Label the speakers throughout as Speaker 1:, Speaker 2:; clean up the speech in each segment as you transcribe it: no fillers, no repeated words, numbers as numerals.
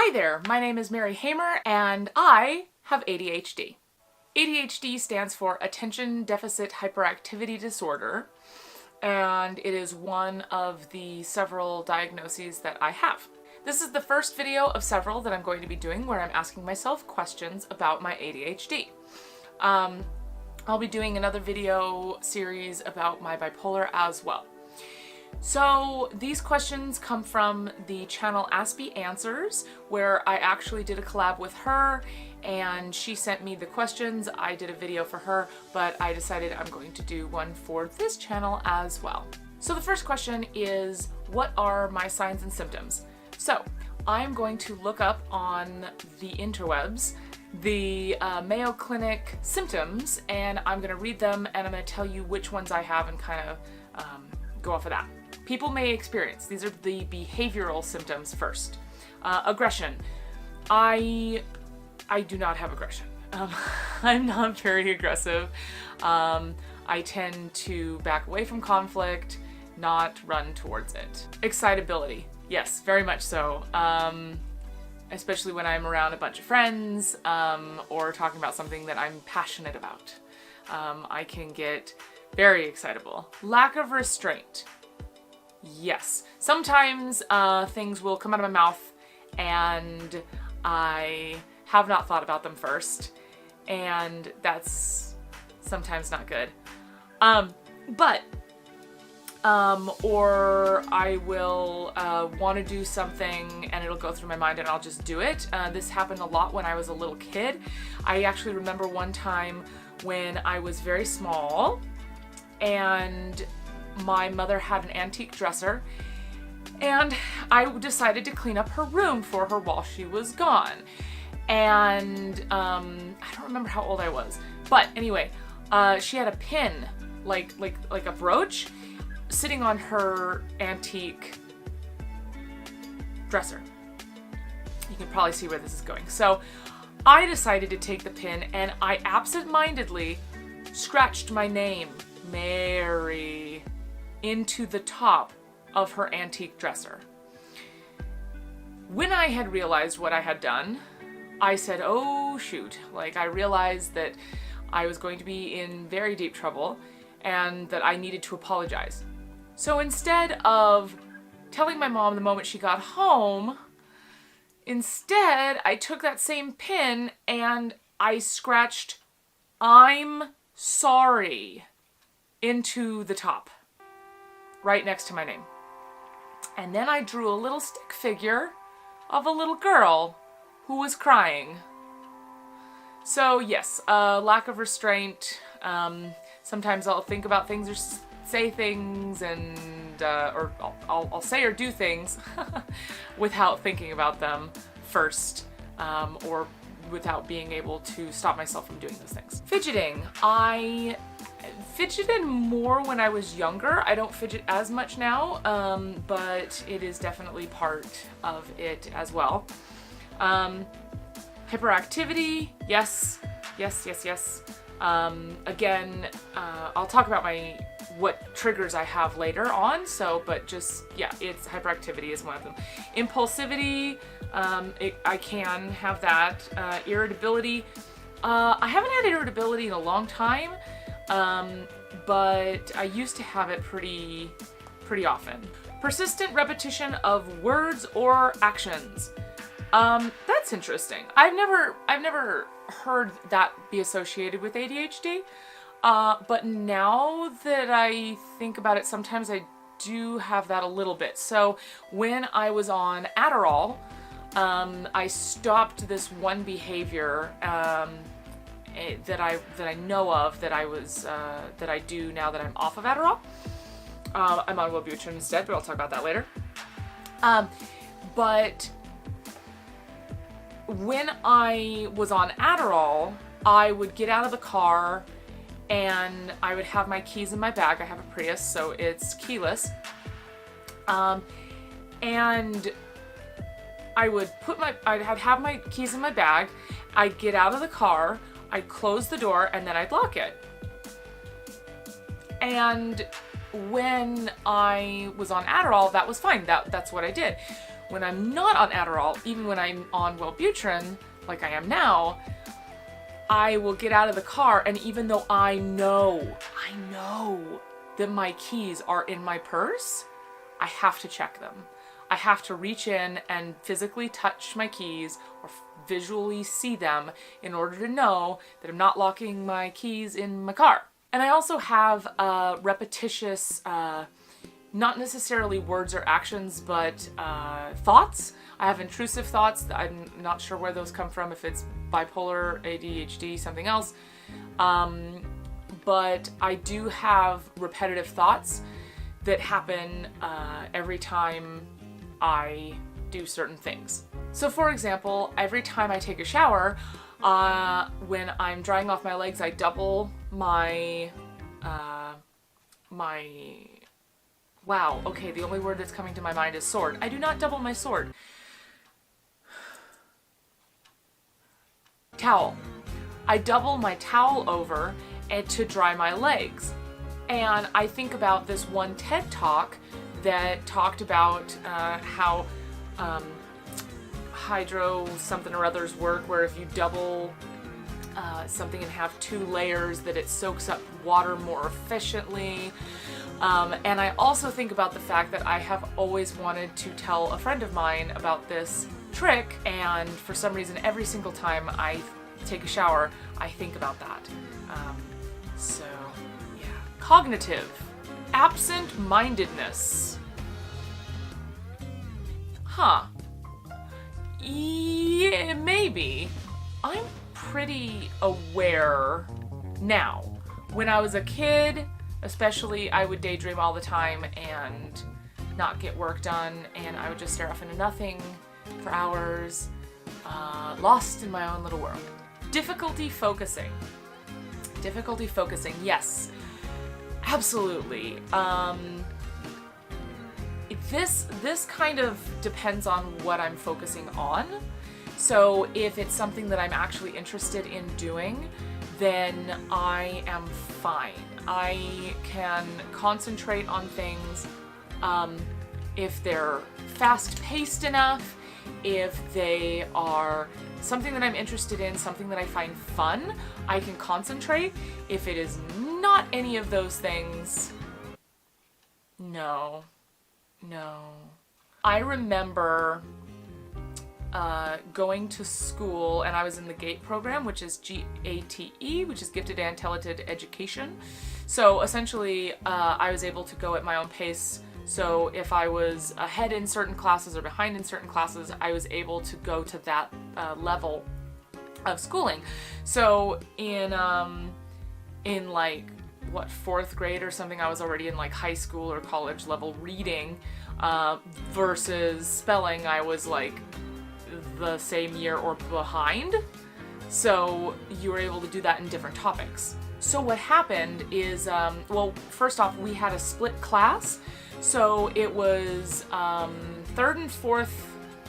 Speaker 1: Hi there, my name is Mary Hamer and I have ADHD. ADHD stands for Attention Deficit Hyperactivity Disorder, and it is one of the several diagnoses that I have. This is the first video of several that I'm going to be doing where I'm asking myself questions about my ADHD. I'll be doing another video series about my bipolar as well. So these questions come from the channel Aspie Answers, where I actually did a collab with her and she sent me the questions. I did a video for her, but I decided I'm going to do one for this channel as well. So the first question is, what are my signs and symptoms? So I'm going to look up on the interwebs the Mayo Clinic symptoms, and I'm going to read them and I'm going to tell you which ones I have and kind of go off of that. People may experience. These are the behavioral symptoms first. Aggression. I do not have aggression. I'm not very aggressive. I tend to back away from conflict, not run towards it. Excitability. Yes, very much so. Especially when I'm around a bunch of friends or talking about something that I'm passionate about. I can get very excitable. Lack of restraint. Yes. Sometimes things will come out of my mouth and I have not thought about them first, and that's sometimes not good. Or I will want to do something and it'll go through my mind and I'll just do it. This happened a lot when I was a little kid. I actually remember one time when I was very small and my mother had an antique dresser and I decided to clean up her room for her while she was gone. And I don't remember how old I was, but anyway, she had a pin, like a brooch, sitting on her antique dresser. You can probably see where this is going. So I decided to take the pin and I absentmindedly scratched my name, Mary, into the top of her antique dresser. When I had realized what I had done, I said, oh shoot, like I realized that I was going to be in very deep trouble and that I needed to apologize. So instead of telling my mom the moment she got home, instead I took that same pin and I scratched "I'm sorry" into the top, right next to my name. And then I drew a little stick figure of a little girl who was crying. So yes, lack of restraint. Sometimes I'll think about things or say things and or I'll say or do things without thinking about them first, or without being able to stop myself from doing those things. Fidgeting. I fidgeted more when I was younger. I don't fidget as much now, but it is definitely part of it as well. Hyperactivity. Yes. Again, I'll talk about what triggers I have later on, but just, yeah, it's hyperactivity is one of them. Impulsivity, I can have that. Irritability, I haven't had irritability in a long time, but I used to have it pretty often. Persistent repetition of words or actions. That's interesting. I've never heard that be associated with ADHD. But now that I think about it, sometimes I do have that a little bit. So when I was on Adderall, I stopped this one behavior that I know of that I do now that I'm off of Adderall. I'm on Wellbutrin instead, but I'll talk about that later. But when I was on Adderall, I would get out of the car and I would have my keys in my bag. I have a Prius, so it's keyless. And I'd have my keys in my bag. I'd get out of the car, I'd close the door, and then I'd lock it. And when I was on Adderall, that was fine. That's what I did. when I'm not on Adderall, even when I'm on Wellbutrin, like I am now, I will get out of the car, and even though I know that my keys are in my purse, I have to check them. I have to reach in and physically touch my keys or visually see them in order to know that I'm not locking my keys in my car. And I also have repetitious, not necessarily words or actions, but thoughts. I have intrusive thoughts. I'm not sure where those come from, if it's bipolar, ADHD, something else. But I do have repetitive thoughts that happen every time I do certain things. So for example, every time I take a shower, when I'm drying off my legs, I double my, wow, okay, the only word that's coming to my mind is sword. I do not double my sword. Towel. I double my towel over to dry my legs. And I think about this one TED Talk that talked about how hydro something or others work, where if you double something and have 2 layers, that it soaks up water more efficiently. And I also think about the fact that I have always wanted to tell a friend of mine about this trick, and for some reason every single time I take a shower I think about that. So yeah. Cognitive. Absent-mindedness. Huh. Yeah, maybe. I'm pretty aware now. When I was a kid, especially, I would daydream all the time and not get work done, and I would just stare off into nothing for hours, lost in my own little world. Difficulty focusing. Difficulty focusing, yes, absolutely. This kind of depends on what I'm focusing on. So if it's something that I'm actually interested in doing, then I am fine. I can concentrate on things if they're fast-paced enough, if they are something that I'm interested in, something that I find fun, I can concentrate. If it is not any of those things, no. I remember going to school, and I was in the GATE program, which is GATE, which is Gifted and Talented Education. So essentially, I was able to go at my own pace. So if I was ahead in certain classes or behind in certain classes, I was able to go to that level of schooling. So in like, what, 4th grade or something, I was already in like high school or college level reading, versus spelling, I was like the same year or behind. So you were able to do that in different topics. So what happened is, well, first off, we had a split class. So it was 3rd and 4th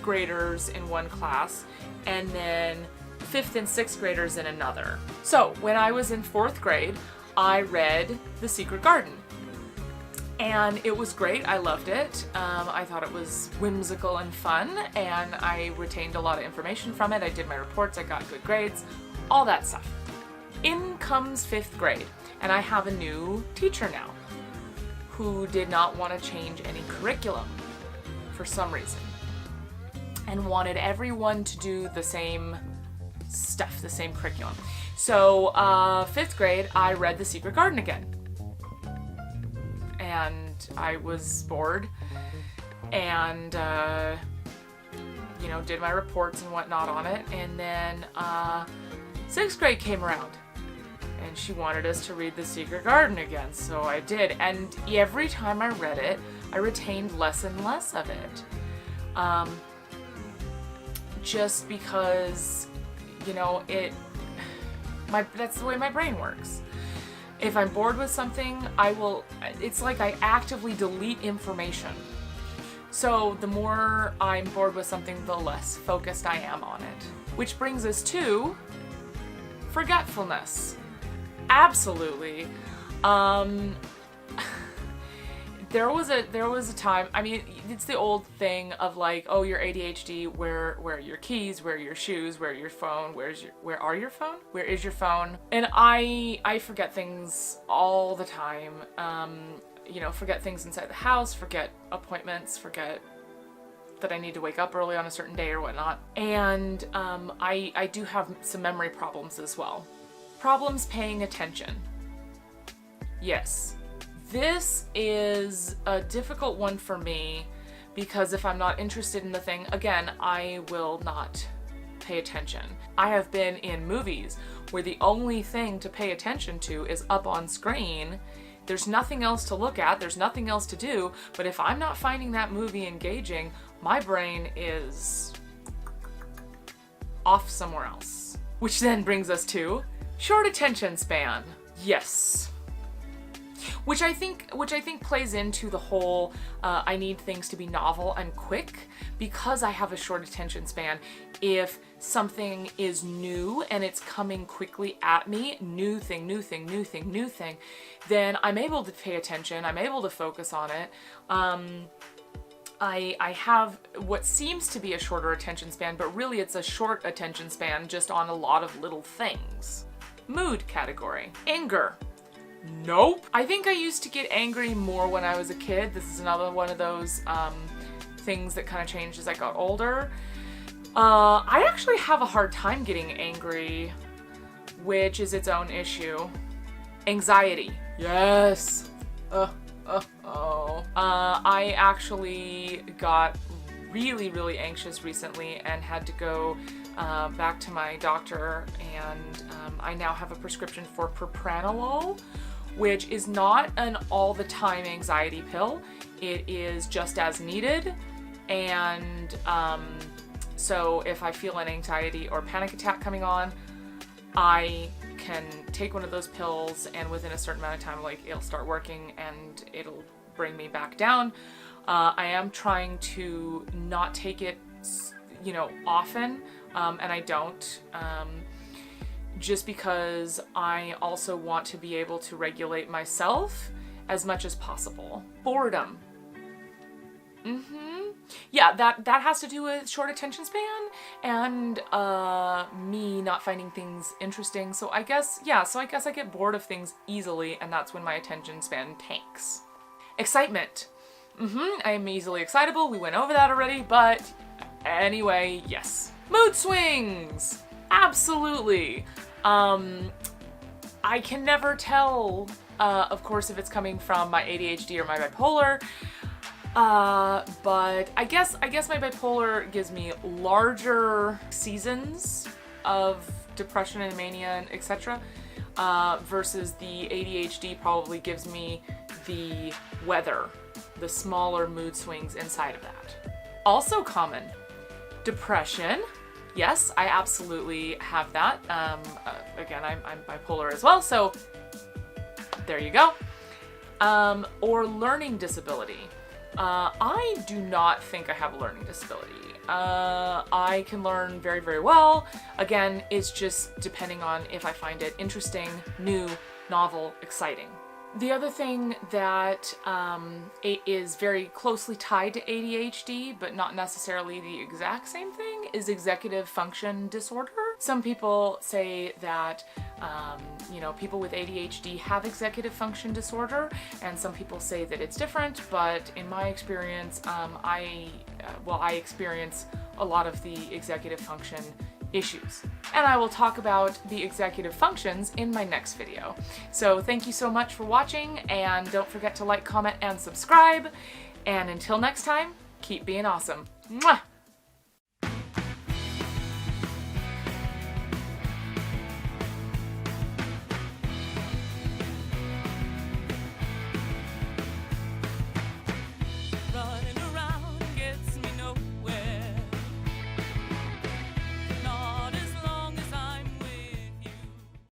Speaker 1: graders in one class, and then 5th and 6th graders in another. So when I was in 4th grade, I read The Secret Garden. And it was great. I loved it. I thought it was whimsical and fun, and I retained a lot of information from it. I did my reports, I got good grades, all that stuff. In comes 5th grade, and I have a new teacher now who did not want to change any curriculum for some reason, and wanted everyone to do the same stuff, the same curriculum. So 5th grade, I read The Secret Garden again. And I was bored, and did my reports and whatnot on it. And then 6th grade came around, and she wanted us to read The Secret Garden again, so I did. And every time I read it, I retained less and less of it, just because that's the way my brain works. If I'm bored with something, it's like I actively delete information. So the more I'm bored with something, the less focused I am on it. Which brings us to forgetfulness. Absolutely. There was a time, I mean, it's the old thing of like, oh, you're ADHD, where are your keys, where are your shoes, where are your phone, where is your phone? And I forget things all the time. You know, forget things inside the house, forget appointments, forget that I need to wake up early on a certain day or whatnot. And I do have some memory problems as well. Problems paying attention. Yes. This is a difficult one for me because if I'm not interested in the thing, again, I will not pay attention. I have been in movies where the only thing to pay attention to is up on screen. There's nothing else to look at, there's nothing else to do, but if I'm not finding that movie engaging, my brain is off somewhere else. Which then brings us to short attention span. Yes. Which I think plays into the whole I need things to be novel and quick because I have a short attention span. If something is new and it's coming quickly at me, new thing, then I'm able to pay attention, I'm able to focus on it. I have what seems to be a shorter attention span, but really it's a short attention span just on a lot of little things. Mood category. Anger. Nope. I think I used to get angry more when I was a kid. This is another one of those things that kind of changed as I got older. I actually have a hard time getting angry, which is its own issue. Anxiety. Yes. I actually got really anxious recently and had to go back to my doctor, and I now have a prescription for propranolol, which is not an all-the-time anxiety pill. It is just as needed, and so if I feel an anxiety or panic attack coming on, I can take one of those pills, and within a certain amount of time, like, it'll start working and it'll bring me back down. I am trying to not take it, you know, often, and I don't, just because I also want to be able to regulate myself as much as possible. Boredom. Yeah, that has to do with short attention span and me not finding things interesting. So I guess I get bored of things easily, and that's when my attention span tanks. Excitement. I am easily excitable. We went over that already, but anyway, yes. Mood swings. Absolutely. I can never tell, of course, if it's coming from my ADHD or my bipolar. But I guess my bipolar gives me larger seasons of depression and mania and etc. Versus the ADHD probably gives me the weather, the smaller mood swings inside of that. Also common, depression. Yes, I absolutely have that. Again, I'm bipolar as well, so there you go. Or learning disability. I do not think I have a learning disability. I can learn very well. Again, it's just depending on if I find it interesting, new, novel, exciting. The other thing that is very closely tied to ADHD, but not necessarily the exact same thing, is executive function disorder. Some people say that people with ADHD have executive function disorder, and some people say that it's different, but in my experience, I experience a lot of the executive function issues. And I will talk about the executive functions in my next video. So thank you so much for watching, and don't forget to like, comment, and subscribe. And until next time, keep being awesome. Mwah!